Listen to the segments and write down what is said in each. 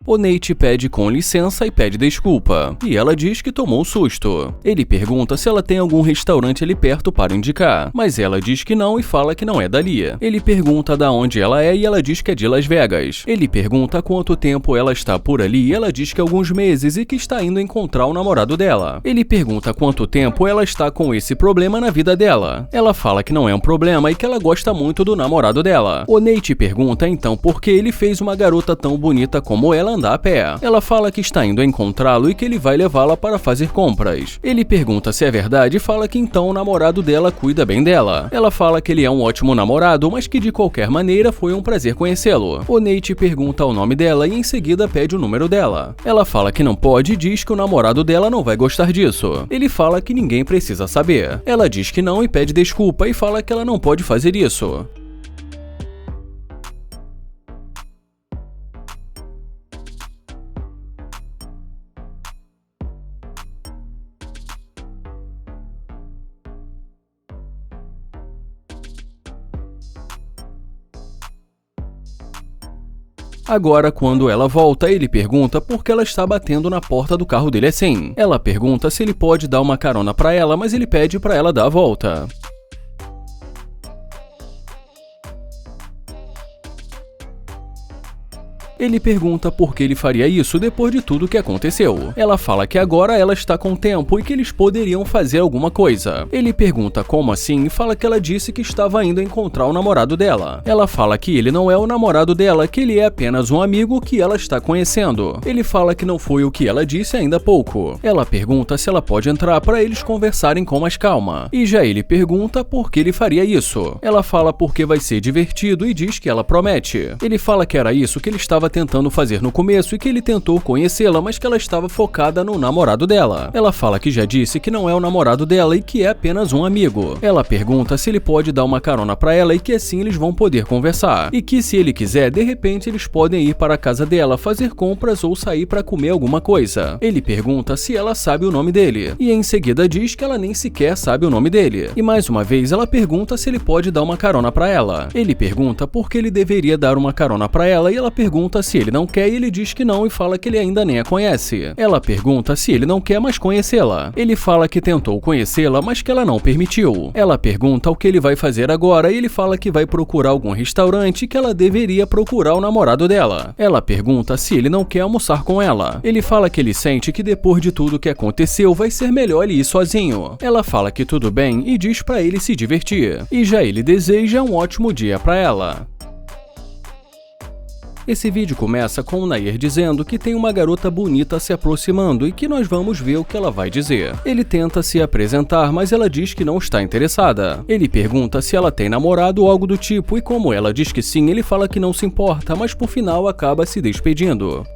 O Nate pede com licença e pede desculpa, e ela diz que tomou um susto. Ele pergunta se ela tem algum restaurante ali perto para indicar, mas ela diz que não e fala que não é dali. Ele pergunta da onde ela é e ela diz que é de Las Vegas. Ele pergunta há quanto tempo ela está por ali e ela diz que alguns meses e que está indo encontrar o namorado dela. Ele pergunta há quanto tempo ela está com esse problema na vida dela. Ela fala que não é um problema e que ela gosta muito do namorado dela. O Nate pergunta então por que ele fez uma garota tão bonita como ela andar a pé. Ela fala que está indo encontrá-lo e que ele vai levá-la para fazer compras. Ele pergunta se é verdade e fala que então o namorado dela cuida bem dela. Ela fala que ele é um ótimo namorado, mas que de qualquer maneira foi um prazer conhecê-lo. O Nate pergunta o nome dela e em seguida pede o número dela. Ela fala que não pode e diz que o namorado dela não vai gostar disso. Ele fala que ninguém precisa saber. Ela diz que não e pede desculpa e fala que ela não pode fazer isso. Agora, quando ela volta, ele pergunta por que ela está batendo na porta do carro dele assim. Ela pergunta se ele pode dar uma carona para ela, mas ele pede para ela dar a volta. Ele pergunta por que ele faria isso depois de tudo que aconteceu. Ela fala que agora ela está com tempo e que eles poderiam fazer alguma coisa. Ele pergunta como assim e fala que ela disse que estava indo encontrar o namorado dela. Ela fala que ele não é o namorado dela, que ele é apenas um amigo que ela está conhecendo. Ele fala que não foi o que ela disse ainda há pouco. Ela pergunta se ela pode entrar para eles conversarem com mais calma. E já ele pergunta por que ele faria isso. Ela fala porque vai ser divertido e diz que ela promete. Ele fala que era isso que ele estava tentando fazer no começo e que ele tentou conhecê-la, mas que ela estava focada no namorado dela. Ela fala que já disse que não é o namorado dela e que é apenas um amigo. Ela pergunta se ele pode dar uma carona para ela e que assim eles vão poder conversar. E que se ele quiser, de repente eles podem ir para a casa dela, fazer compras ou sair para comer alguma coisa. Ele pergunta se ela sabe o nome dele. E em seguida diz que ela nem sequer sabe o nome dele. E mais uma vez ela pergunta se ele pode dar uma carona para ela. Ele pergunta por que ele deveria dar uma carona para ela e ela pergunta se ele não quer e ele diz que não e fala que ele ainda nem a conhece. Ela pergunta se ele não quer mais conhecê-la. Ele fala que tentou conhecê-la, mas que ela não permitiu. Ela pergunta o que ele vai fazer agora e ele fala que vai procurar algum restaurante e que ela deveria procurar o namorado dela. Ela pergunta se ele não quer almoçar com ela. Ele fala que ele sente que depois de tudo que aconteceu vai ser melhor ele ir sozinho. Ela fala que tudo bem e diz pra ele se divertir. E já ele deseja um ótimo dia pra ela. Esse vídeo começa com o Nair dizendo que tem uma garota bonita se aproximando e que nós vamos ver o que ela vai dizer. Ele tenta se apresentar, mas ela diz que não está interessada. Ele pergunta se ela tem namorado ou algo do tipo e como ela diz que sim, ele fala que não se importa, mas por final acaba se despedindo.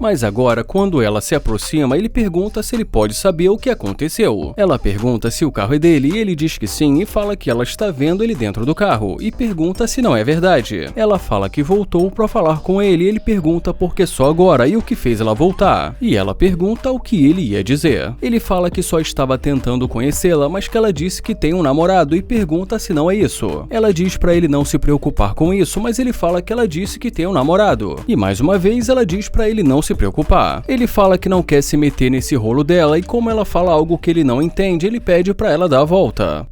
Mas agora, quando ela se aproxima, ele pergunta se ele pode saber o que aconteceu. Ela pergunta se o carro é dele e ele diz que sim e fala que ela está vendo ele dentro do carro e pergunta se não é verdade. Ela fala que voltou para falar com ele e ele pergunta por que só agora e o que fez ela voltar. E ela pergunta o que ele ia dizer. Ele fala que só estava tentando conhecê-la, mas que ela disse que tem um namorado e pergunta se não é isso. Ela diz para ele não se preocupar com isso, mas ele fala que ela disse que tem um namorado. E mais uma vez ela diz para ele não se preocupar. Ele fala que não quer se meter nesse rolo dela e como ela fala algo que ele não entende, ele pede para ela dar a volta.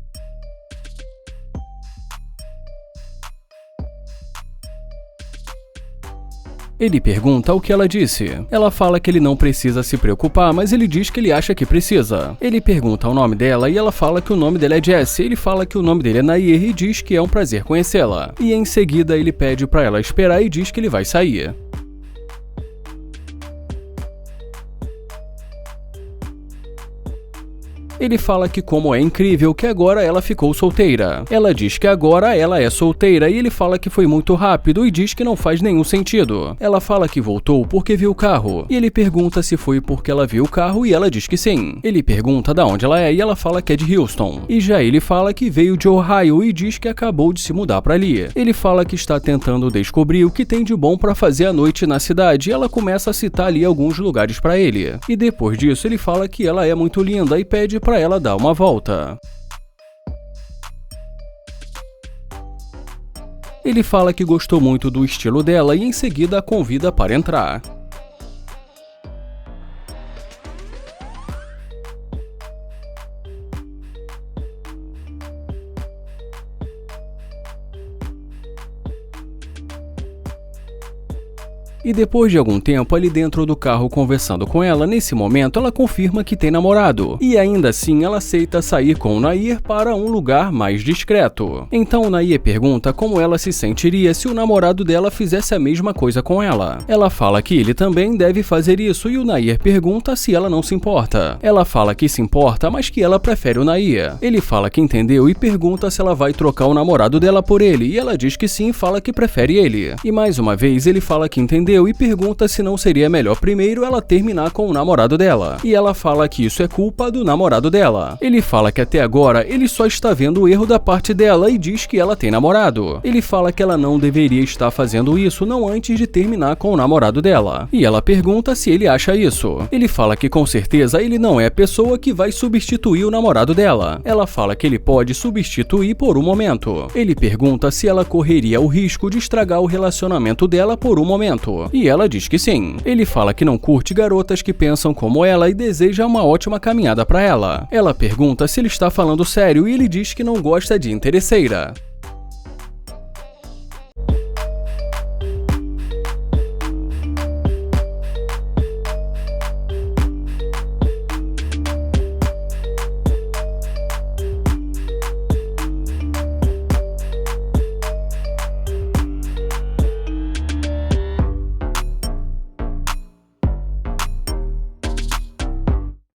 Ele pergunta o que ela disse. Ela fala que ele não precisa se preocupar, mas ele diz que ele acha que precisa. Ele pergunta o nome dela e ela fala que o nome dela é Jessie. Ele fala que o nome dele é Nair e diz que é um prazer conhecê-la. E em seguida ele pede para ela esperar e diz que ele vai sair. Ele fala que como é incrível que agora ela ficou solteira. Ela diz que agora ela é solteira e ele fala que foi muito rápido e diz que não faz nenhum sentido. Ela fala que voltou porque viu o carro. E ele pergunta se foi porque ela viu o carro e ela diz que sim. Ele pergunta de onde ela é e ela fala que é de Houston. E já ele fala que veio de Ohio e diz que acabou de se mudar para ali. Ele fala que está tentando descobrir o que tem de bom para fazer à noite na cidade e ela começa a citar ali alguns lugares para ele. E depois disso ele fala que ela é muito linda e pede para ela dar uma volta. Ele fala que gostou muito do estilo dela e em seguida a convida para entrar. E depois de algum tempo ali dentro do carro conversando com ela, nesse momento ela confirma que tem namorado. E ainda assim ela aceita sair com o Nair para um lugar mais discreto. Então o Nair pergunta como ela se sentiria se o namorado dela fizesse a mesma coisa com ela. Ela fala que ele também deve fazer isso e o Nair pergunta se ela não se importa. Ela fala que se importa, mas que ela prefere o Nair. Ele fala que entendeu e pergunta se ela vai trocar o namorado dela por ele. E ela diz que sim e fala que prefere ele. E mais uma vez ele fala que entendeu e pergunta se não seria melhor primeiro ela terminar com o namorado dela. E ela fala que isso é culpa do namorado dela. Ele fala que até agora ele só está vendo o erro da parte dela e diz que ela tem namorado. Ele fala que ela não deveria estar fazendo isso não antes de terminar com o namorado dela. E ela pergunta se ele acha isso. Ele fala que com certeza ele não é a pessoa que vai substituir o namorado dela. Ela fala que ele pode substituir por um momento. Ele pergunta se ela correria o risco de estragar o relacionamento dela por um momento. E ela diz que sim. Ele fala que não curte garotas que pensam como ela e deseja uma ótima caminhada para ela. Ela pergunta se ele está falando sério e ele diz que não gosta de interesseira.